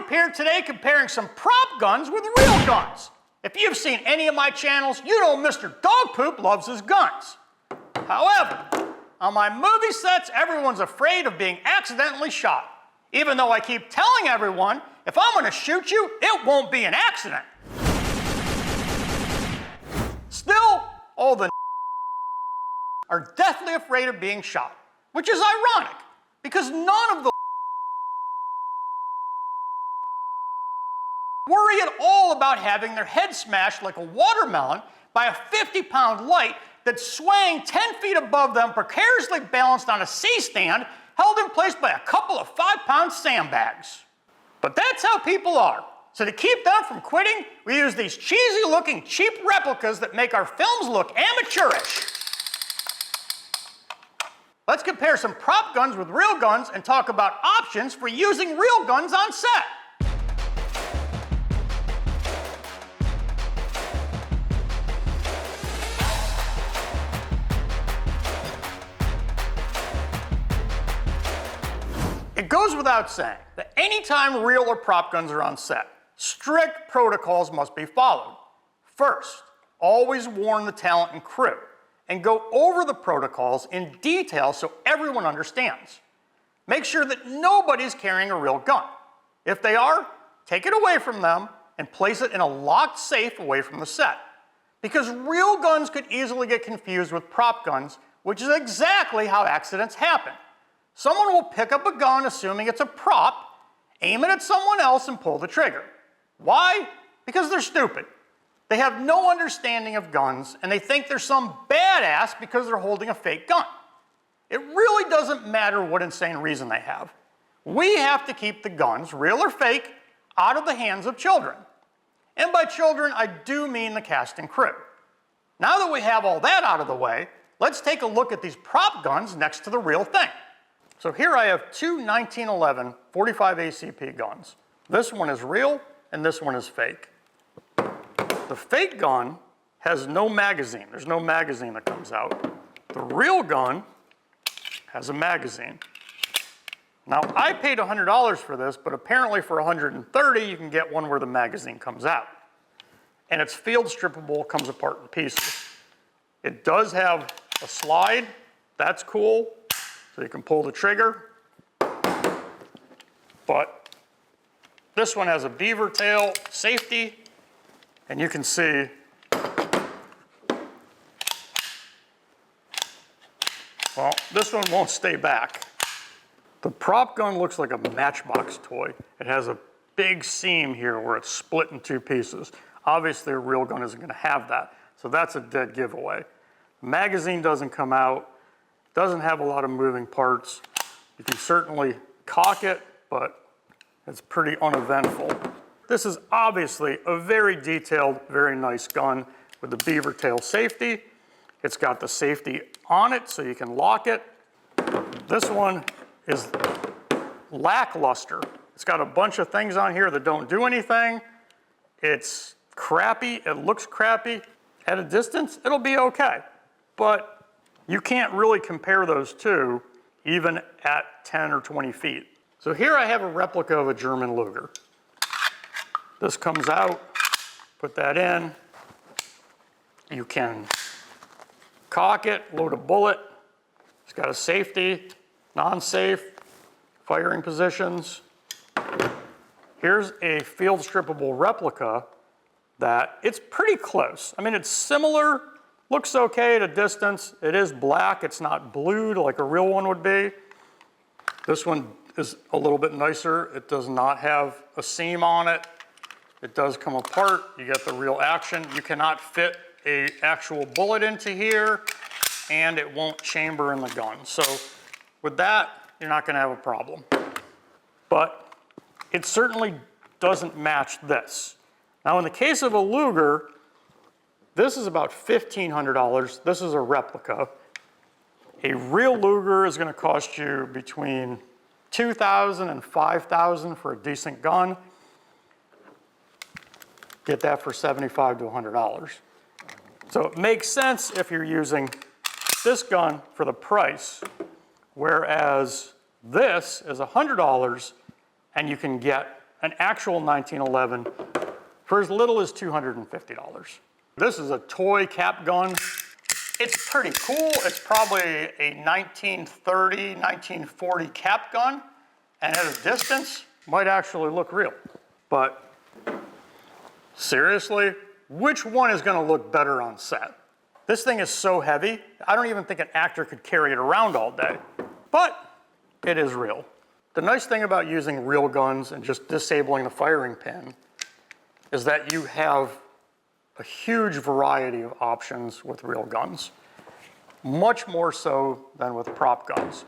group here today comparing some prop guns with real guns. If you've seen any of my channels, you know Mr. Dog Poop loves his guns. However, on my movie sets, everyone's afraid of being accidentally shot. Even though I keep telling everyone, if I'm gonna shoot you, it won't be an accident. Still, all the are deathly afraid of being shot, which is ironic, because none of the worry at all about having their head smashed like a watermelon by a 50-pound light that's swaying 10 feet above them, precariously balanced on a C-stand, held in place by a couple of 5-pound sandbags. But that's how people are. So to keep them from quitting, we use these cheesy-looking, cheap replicas that make our films look amateurish. Let's compare some prop guns with real guns and talk about options for using real guns on set. It goes without saying that anytime real or prop guns are on set, strict protocols must be followed. First, always warn the talent and crew, and go over the protocols in detail so everyone understands. Make sure that nobody's carrying a real gun. If they are, take it away from them and place it in a locked safe away from the set. Because real guns could easily get confused with prop guns, which is exactly how accidents happen. Someone will pick up a gun assuming it's a prop, aim it at someone else, and pull the trigger. Why? Because they're stupid. They have no understanding of guns, and they think they're some badass because they're holding a fake gun. It really doesn't matter what insane reason they have. We have to keep the guns, real or fake, out of the hands of children. And by children, I do mean the cast and crew. Now that we have all that out of the way, let's take a look at these prop guns next to the real thing. So here I have two 1911 45 ACP guns. This one is real and this one is fake. The fake gun has no magazine. There's no magazine that comes out. The real gun has a magazine. Now I paid $100 for this, but apparently for $130 you can get one where the magazine comes out. And it's field strippable, comes apart in pieces. It does have a slide, that's cool. So you can pull the trigger, but this one has a beaver tail safety, and you can see well, this one won't stay back. The prop gun looks like a Matchbox toy. It has a big seam here where it's split in two pieces. Obviously a real gun isn't going to have that, so that's a dead giveaway. The magazine doesn't come out. Doesn't have a lot of moving parts. You can certainly cock it, but it's pretty uneventful. This is obviously a very detailed, very nice gun with the beaver tail safety. It's got the safety on it so you can lock it. This one is lackluster. It's got a bunch of things on here that don't do anything. It's crappy, it looks crappy. At a distance, it'll be okay. But you can't really compare those two even at 10 or 20 feet. So here I have a replica of a German Luger. This comes out, put that in. You can cock it, load a bullet. It's got a safety, non-safe, firing positions. Here's a field strippable replica that it's pretty close. I mean, it's similar. Looks okay at a distance. It is black, it's not blued like a real one would be. This one is a little bit nicer. It does not have a seam on it. It does come apart. You get the real action. You cannot fit an actual bullet into here, and it won't chamber in the gun. So with that, you're not gonna have a problem. But it certainly doesn't match this. Now in the case of a Luger, this is about $1,500. This is a replica. A real Luger is going to cost you between $2,000 and $5,000 for a decent gun. Get that for $75 to $100. So it makes sense if you're using this gun for the price, whereas this is $100 and you can get an actual 1911 for as little as $250. This is a toy cap gun. It's pretty cool. It's probably a 1930, 1940 cap gun, and at a distance, might actually look real. But seriously, which one is gonna look better on set? This thing is so heavy, I don't even think an actor could carry it around all day, but it is real. The nice thing about using real guns and just disabling the firing pin is that you have a huge variety of options with real guns, much more so than with prop guns.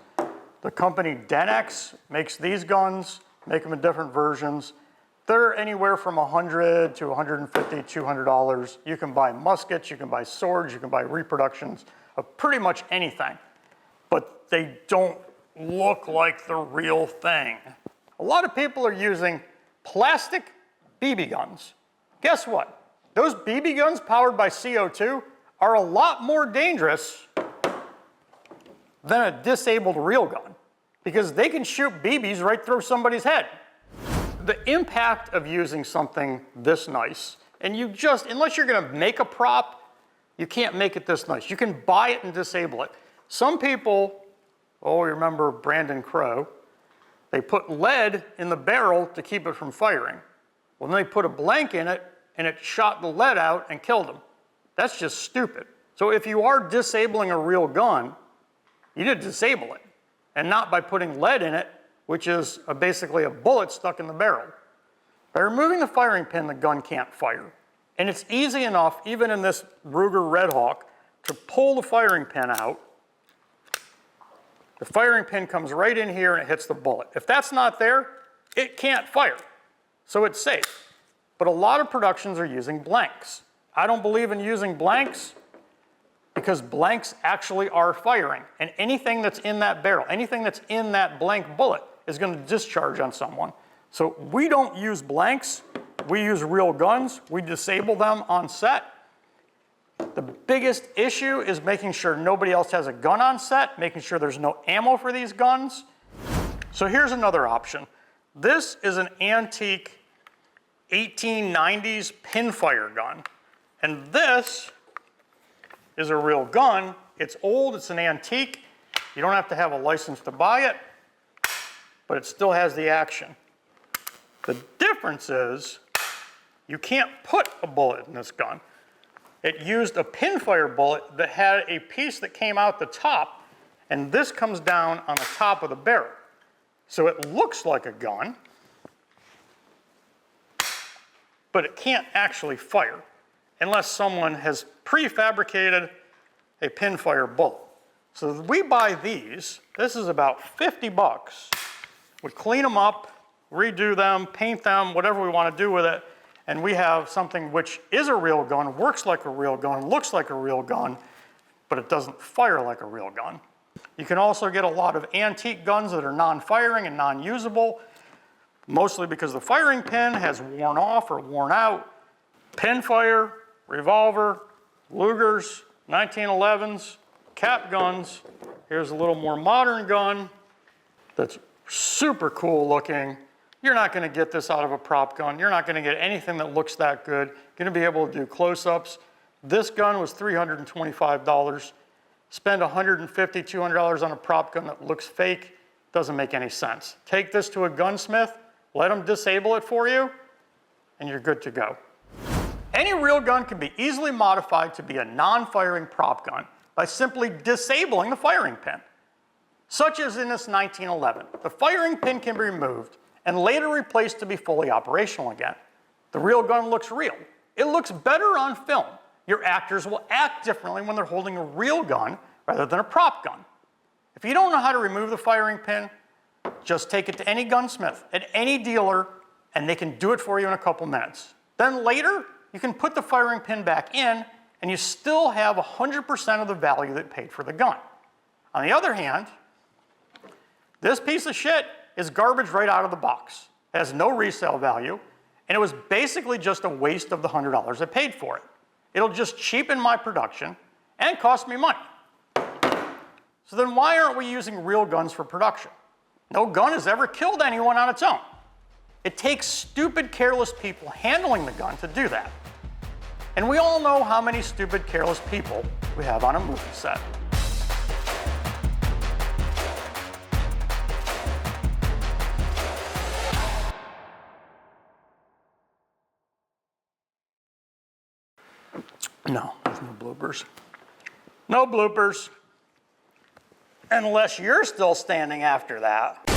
The company Denex makes these guns, make them in different versions. They're anywhere from $100 to $150, $200. You can buy muskets, you can buy swords, you can buy reproductions of pretty much anything, but they don't look like the real thing. A lot of people are using plastic BB guns. Guess what? Those BB guns powered by CO2 are a lot more dangerous than a disabled real gun because they can shoot BBs right through somebody's head. The impact of using something this nice, and unless you're gonna make a prop, you can't make it this nice. You can buy it and disable it. Some people, remember Brandon Crowe, they put lead in the barrel to keep it from firing. Well, then they put a blank in it, and it shot the lead out and killed him. That's just stupid. So if you are disabling a real gun, you need to disable it, and not by putting lead in it, which is basically a bullet stuck in the barrel. By removing the firing pin, the gun can't fire. And it's easy enough, even in this Ruger Red Hawk, to pull the firing pin out. The firing pin comes right in here and it hits the bullet. If that's not there, it can't fire. So it's safe. But a lot of productions are using blanks. I don't believe in using blanks because blanks actually are firing. And anything that's in that barrel, anything that's in that blank bullet is going to discharge on someone. So we don't use blanks. We use real guns. We disable them on set. The biggest issue is making sure nobody else has a gun on set, making sure there's no ammo for these guns. So here's another option. This is an antique 1890s pinfire gun. And this is a real gun. It's old, it's an antique. You don't have to have a license to buy it, but it still has the action. The difference is you can't put a bullet in this gun. It used a pinfire bullet that had a piece that came out the top, and this comes down on the top of the barrel. So it looks like a gun, but it can't actually fire unless someone has prefabricated a pinfire bullet. So we buy these. This is about 50 bucks. We clean them up, redo them, paint them, whatever we want to do with it, and we have something which is a real gun, works like a real gun, looks like a real gun, but it doesn't fire like a real gun. You can also get a lot of antique guns that are non-firing and non-usable, mostly because the firing pin has worn off or worn out. Pinfire, revolver, Lugers, 1911s, cap guns. Here's a little more modern gun that's super cool looking. You're not gonna get this out of a prop gun. You're not gonna get anything that looks that good. You're gonna be able to do close-ups. This gun was $325. Spend $150, $200 on a prop gun that looks fake, doesn't make any sense. Take this to a gunsmith, let them disable it for you, and you're good to go. Any real gun can be easily modified to be a non-firing prop gun by simply disabling the firing pin. Such as in this 1911. The firing pin can be removed and later replaced to be fully operational again. The real gun looks real. It looks better on film. Your actors will act differently when they're holding a real gun rather than a prop gun. If you don't know how to remove the firing pin, just take it to any gunsmith at any dealer and they can do it for you in a couple minutes. Then later, you can put the firing pin back in and you still have 100% of the value that paid for the gun. On the other hand, this piece of shit is garbage right out of the box. It has no resale value, and it was basically just a waste of the $100 I paid for it. It'll just cheapen my production and cost me money. So then why aren't we using real guns for production? No gun has ever killed anyone on its own. It takes stupid, careless people handling the gun to do that. And we all know how many stupid, careless people we have on a movie set. No, there's no bloopers. No bloopers. Unless you're still standing after that.